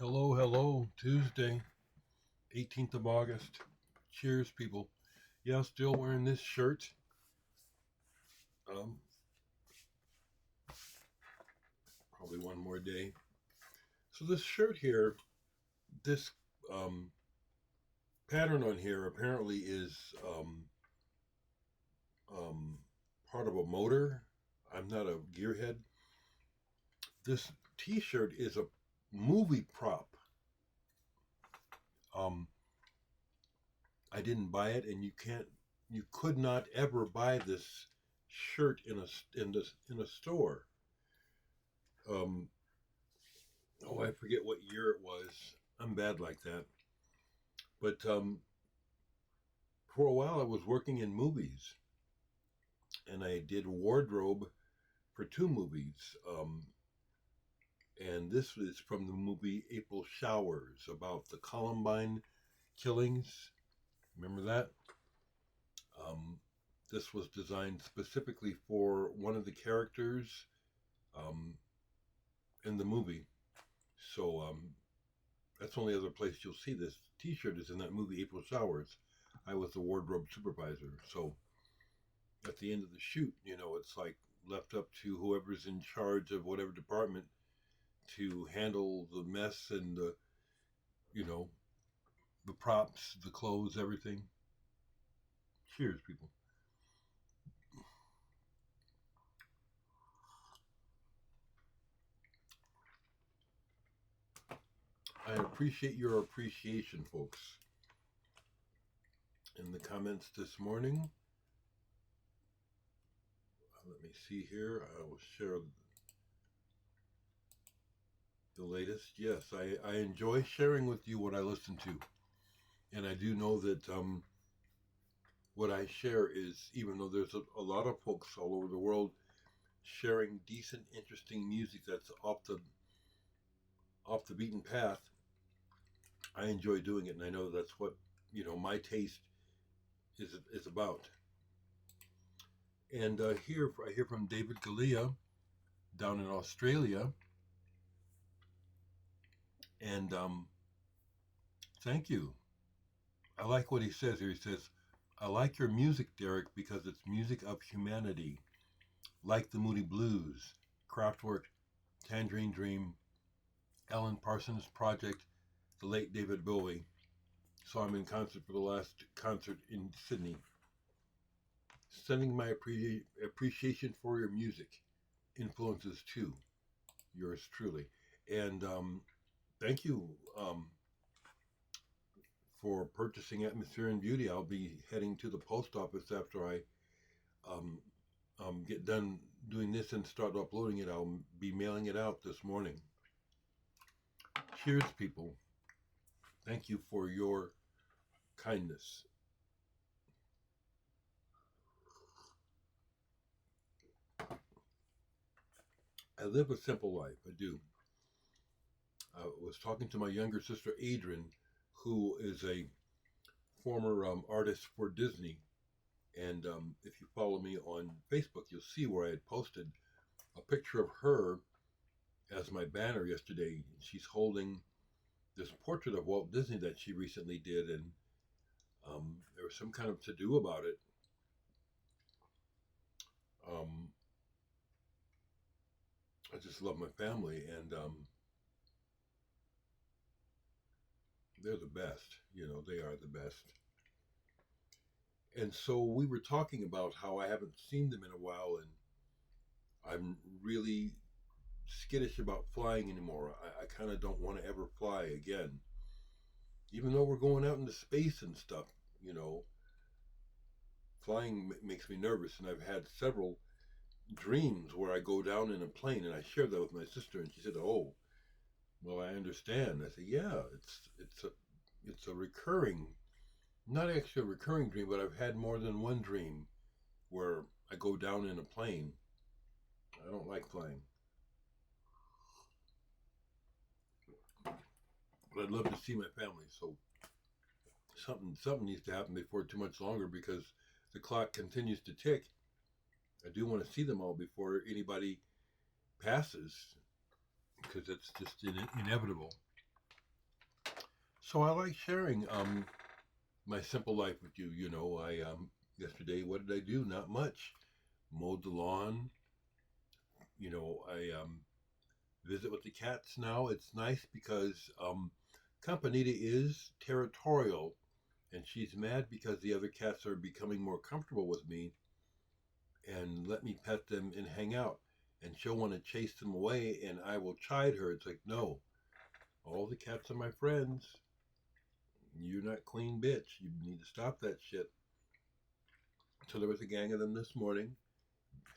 Hello, hello, Tuesday, 18th of August. Cheers, people. Yeah, still wearing this shirt. Um, Probably one more day. So this shirt here, this um, pattern on here apparently is um, part of a motor. I'm not a gearhead. This T-shirt is a movie prop. Um, I didn't buy it, and you could not ever buy this shirt in a store. Um, oh, I forget what year it was. I'm bad like that. But for a while, I was working in movies, and I did wardrobe for two movies. And this is from the movie April Showers about the Columbine killings. Remember that? Um, this was designed specifically for one of the characters um, in the movie. So that's the only other place you'll see this T-shirt is in that movie April Showers. I was the wardrobe supervisor. So at the end of the shoot, it's like left up to whoever's in charge of whatever department to handle the mess and you know, the props, the clothes, everything. Cheers, people. I appreciate your appreciation, folks. In the comments this morning, let me see here. I will share the latest. Yes, I enjoy sharing with you what I listen to. And I do know that what I share is, even though there's a lot of folks all over the world sharing decent, interesting music that's off the beaten path, I enjoy doing it, and I know that's what my taste is about. And here I hear from David Galea down in Australia, and thank you. I like what he says here. He says, "I like your music, Dereck, because it's music of humanity, like the Moody Blues, Kraftwerk, Tangerine Dream, Alan Parsons Project, the late David Bowie. Saw him in concert for the last concert in Sydney. Sending my appreciation for your music. Influences too. Yours truly." And thank you for purchasing Atmosphere and Beauty. I'll be heading to the post office after I um, get done doing this and start uploading it. I'll be mailing it out this morning. Cheers, people. Thank you for your kindness. I live a simple life. I do. I was talking to my younger sister, Adrian, who is a former artist for Disney. And if you follow me on Facebook, you'll see where I had posted a picture of her as my banner yesterday. She's holding this portrait of Walt Disney that she recently did, and there was some kind of to do about it. Um, I just love my family, and they're the best. They are the best. And so we were talking about how I haven't seen them in a while, and I'm really skittish about flying anymore. I kind of don't want to ever fly again. Even though we're going out into space and stuff, flying makes me nervous. And I've had several dreams where I go down in a plane, and I shared that with my sister, and she said, "Oh, well, I understand." I said, "Yeah, it's a recurring, not actually a recurring dream, but I've had more than one dream where I go down in a plane. I don't like flying, but I'd love to see my family. So something needs to happen before too much longer because the clock continues to tick. I do want to see them all before anybody passes because it's just inevitable." So I like sharing my simple life with you. I yesterday, what did I do? Not much. Mowed the lawn. I visit with the cats now. It's nice because Campanita is territorial, and she's mad because the other cats are becoming more comfortable with me and let me pet them and hang out. And she'll want to chase them away, and I will chide her. It's like, no, all the cats are my friends. You're not clean, bitch. You need to stop that shit. So there was a gang of them this morning.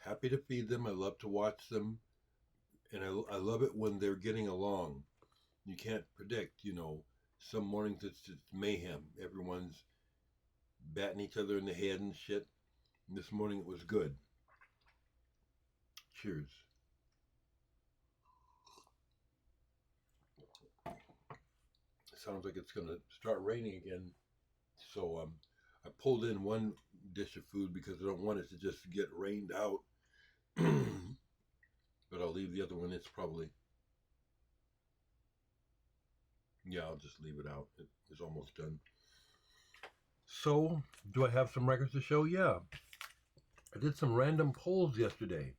Happy to feed them. I love to watch them. And I love it when they're getting along. You can't predict, some mornings it's just mayhem. Everyone's batting each other in the head and shit. And this morning it was good. Cheers. Sounds like it's going to start raining again. So I pulled in one dish of food because I don't want it to just get rained out. But I'll leave the other one. It's probably, yeah, I'll just leave it out. It is almost done. So, do I have some records to show? Yeah. I did some random polls yesterday,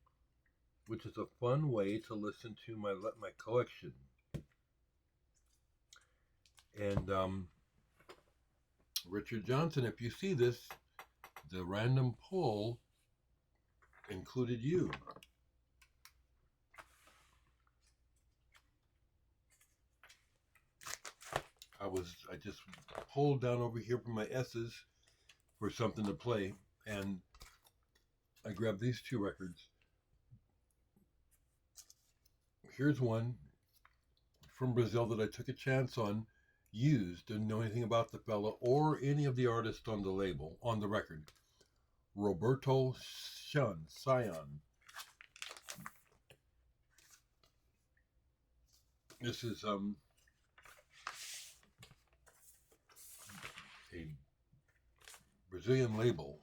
which is a fun way to listen to my collection. And Richard Johnson, if you see this, the random poll included you. I just pulled down over here from my S's for something to play, and I grabbed these two records. Here's one from Brazil that I took a chance on, used, didn't know anything about the fella or any of the artists on the label, on the record. Roberto Sion. This is a Brazilian label,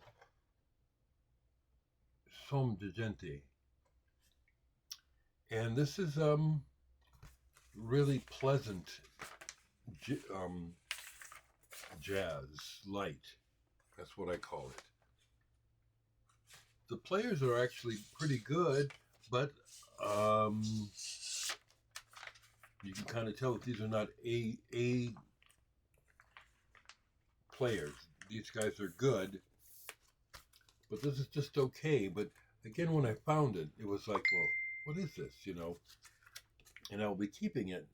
Som de Gente. And this is really pleasant jazz, light. That's what I call it. The players are actually pretty good, but you can kind of tell that these are not A players. These guys are good, but this is just okay. But again, when I found it, it was like, well, what is this, And I'll be keeping it.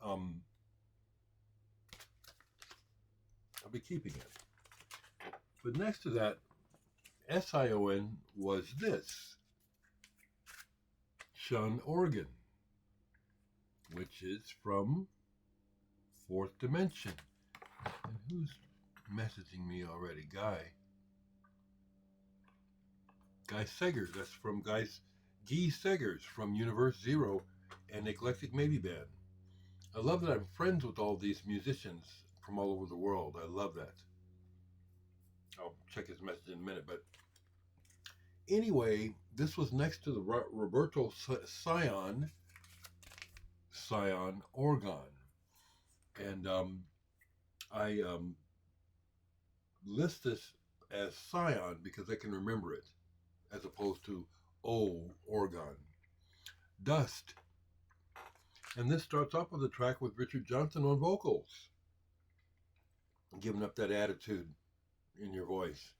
I'll be keeping it. But next to that, SION was this. Shun Organ, which is from Fourth Dimension. And who's messaging me already? Guy Segers. That's from Guy Segers from Universe Zero and Eclectic Maybe Band. I love that I'm friends with all these musicians from all over the world. I love that. I'll check his message in a minute. But anyway, this was next to the Roberto Sion organ. And I list this as Sion because I can remember it, as opposed to organ. Dust. And this starts off with a track with Richard Johnson on vocals, giving up that attitude in your voice.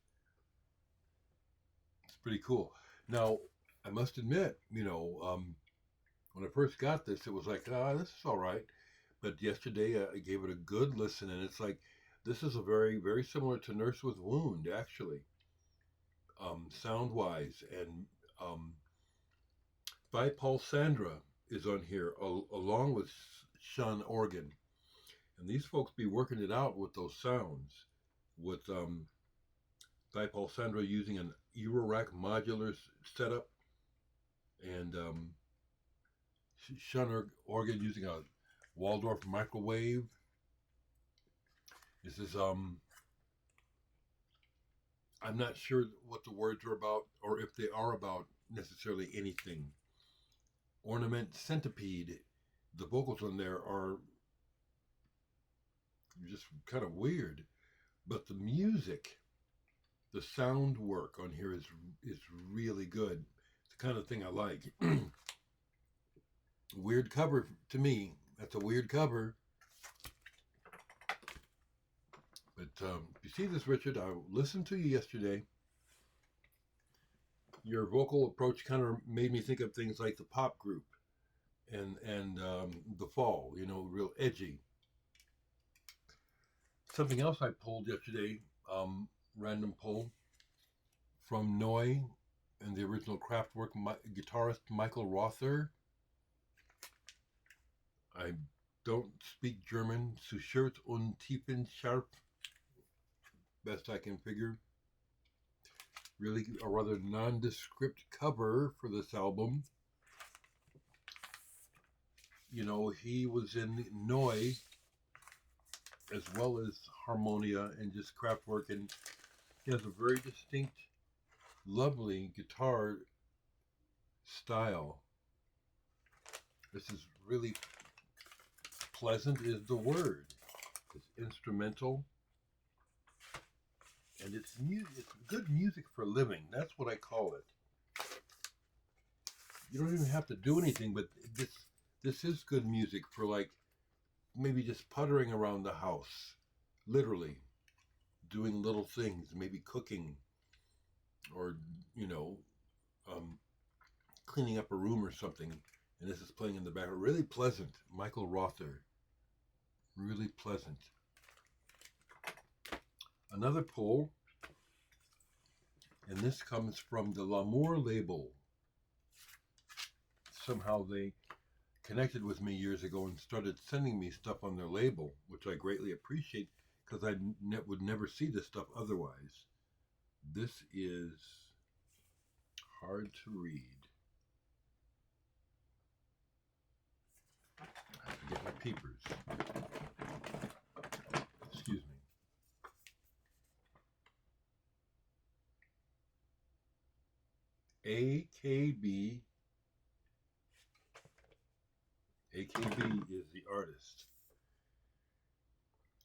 It's pretty cool. Now, I must admit, when I first got this, it was like, this is all right. But yesterday, I gave it a good listen, and it's like, this is a very, very similar to Nurse with Wound, actually, sound-wise. And Paul Sandra is on here, along with Shun Organ. And these folks be working it out with those sounds, with Paul Sandra using an Eurorack modular setup, and Shun Organ using a Waldorf microwave. This is I'm not sure what the words are about, or if they are about necessarily anything. Ornament Centipede, the vocals on there are just kind of weird. But the music, the sound work on here is really good. It's the kind of thing I like. Weird cover to me. That's a weird cover. But you see this, Richard? I listened to you yesterday. Your vocal approach kind of made me think of things like the pop group and the Fall. You know, real edgy. Something else I pulled yesterday, random pull from Noy and the original Kraftwerk guitarist Michael Rother. I don't speak German. Zu shirt und tiefen scharf. Best I can figure. Really a rather nondescript cover for this album. You know, he was in Noy as well as Harmonia and just Kraftwerk, and he has a very distinct, lovely guitar style. This is really pleasant is the word. It's instrumental, and it's good music for living. That's what I call it. You don't even have to do anything, but this is good music for, like, maybe just puttering around the house, literally doing little things, maybe cooking, or you know, cleaning up a room or something. And this is playing in the background. Really pleasant. Michael Rother. Really pleasant. Another pull, and this comes from the L'Amour label. Somehow they connected with me years ago and started sending me stuff on their label, which I greatly appreciate because I would never see this stuff otherwise. This is hard to read. I have to get my peepers. Excuse me. AKB. AKB is the artist,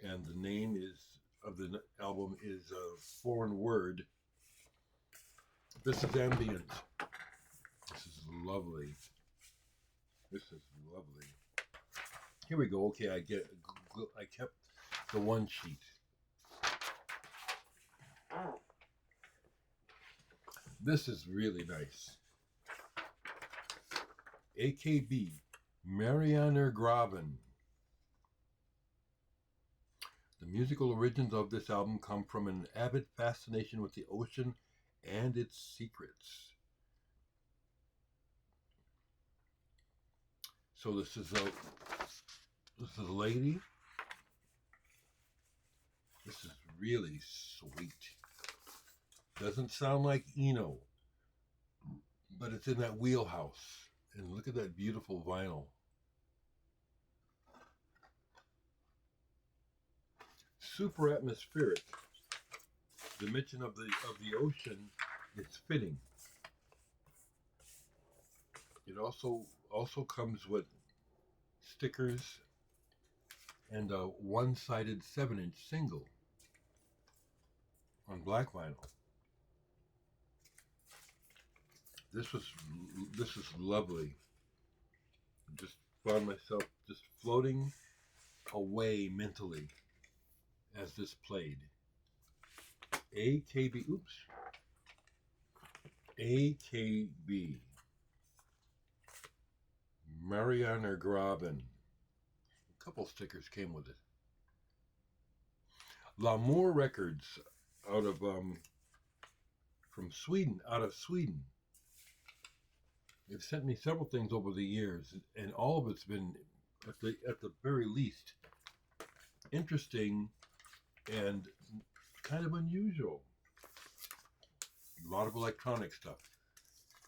and the name of the album is a foreign word. This is ambient. This is lovely. This is lovely. Here we go. Okay, I kept the one sheet. This is really nice. AKB, Marianer Graben. The musical origins of this album come from an avid fascination with the ocean and its secrets. So this is a lady. This is really sweet. Doesn't sound like Eno, but it's in that wheelhouse. And look at that beautiful vinyl. Super atmospheric. The mention of the ocean is fitting. It also comes with stickers and a one-sided 7-inch single on black vinyl. This is lovely. I just found myself just floating away mentally as this played. AKB, oops. AKB. Marianer Graben. A couple stickers came with it. L'Amour Records out of Sweden. They've sent me several things over the years, and all of it's been, at the very least, interesting and kind of unusual. A lot of electronic stuff.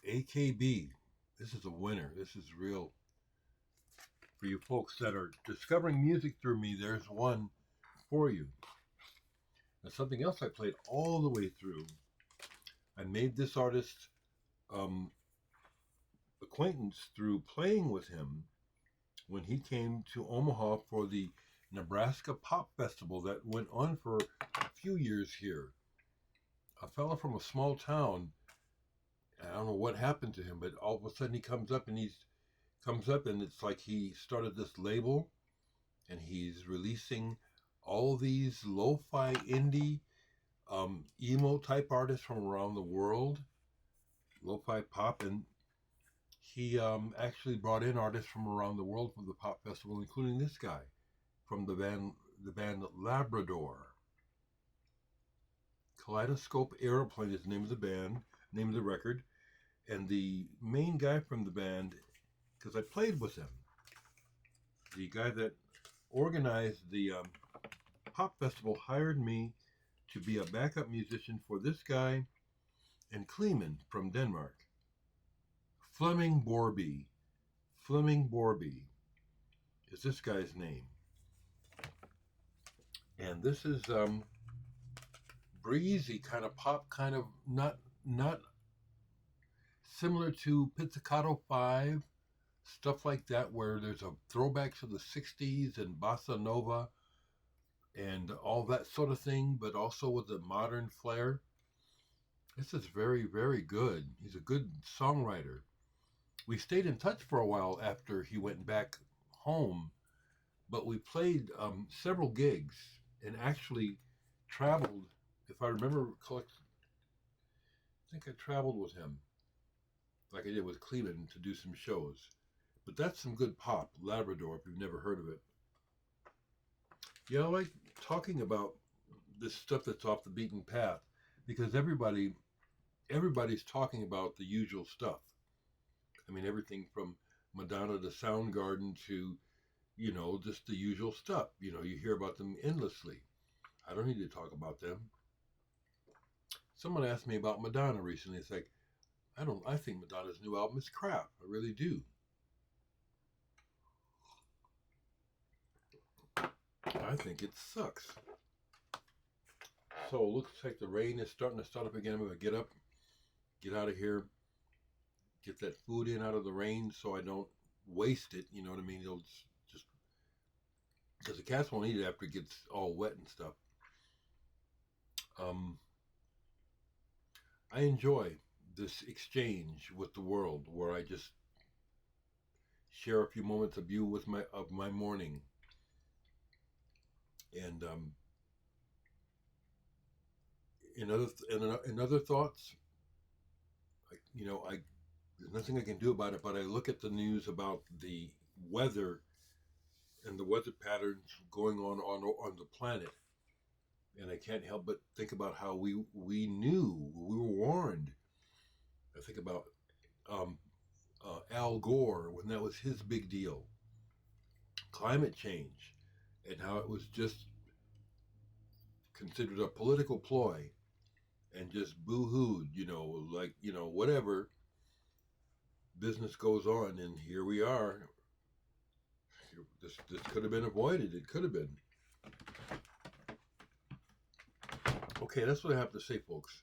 AKB, this is a winner. This is real. For you folks that are discovering music through me, there's one for you. Now, something else I played all the way through. I made this artist acquaintance through playing with him when he came to Omaha for the Nebraska Pop Festival that went on for a few years here. A fellow from a small town, I don't know what happened to him, but all of a sudden he comes up and it's like he started this label and he's releasing all these lo-fi indie emo type artists from around the world, lo-fi pop, and he actually brought in artists from around the world for the pop festival, including this guy from the band Labrador. Kaleidoscope Aeroplane is the name of the band, name of the record, and the main guy from the band, because I played with him, the guy that organized the pop festival hired me to be a backup musician for this guy and Kleeman from Denmark. Flemming Borby. Flemming Borby is this guy's name. And this is breezy kind of pop, kind of not similar to Pizzicato 5, stuff like that, where there's a throwback to the 60s and bossa nova and all that sort of thing, but also with a modern flair. This is very, very good. He's a good songwriter. We stayed in touch for a while after he went back home, but we played several gigs and actually traveled. If I remember correctly, I think I traveled with him, like I did with Cleveland, to do some shows. But that's some good pop, Labrador, if you've never heard of it. Yeah, I like talking about this stuff that's off the beaten path because everybody's talking about the usual stuff. I mean, everything from Madonna to Soundgarden to, just the usual stuff. You hear about them endlessly. I don't need to talk about them. Someone asked me about Madonna recently. It's like, I think Madonna's new album is crap. I really do. I think it sucks. So it looks like the rain is starting to start up again. I'm going to get up, get out of here, get that food in out of the rain so I don't waste it. You know what I mean? It'll just, because the cats won't eat it after it gets all wet and stuff. I enjoy this exchange with the world where I just share a few moments of you with my morning. And in other thoughts, there's nothing I can do about it. But I look at the news about the weather and the weather patterns going on the planet, and I can't help but think about how we were warned. I think about Al Gore when that was his big deal, climate change, and how it was just considered a political ploy and just boo-hooed, whatever. Business goes on, and here we are. This could have been avoided. It could have been. Okay, that's what I have to say, folks.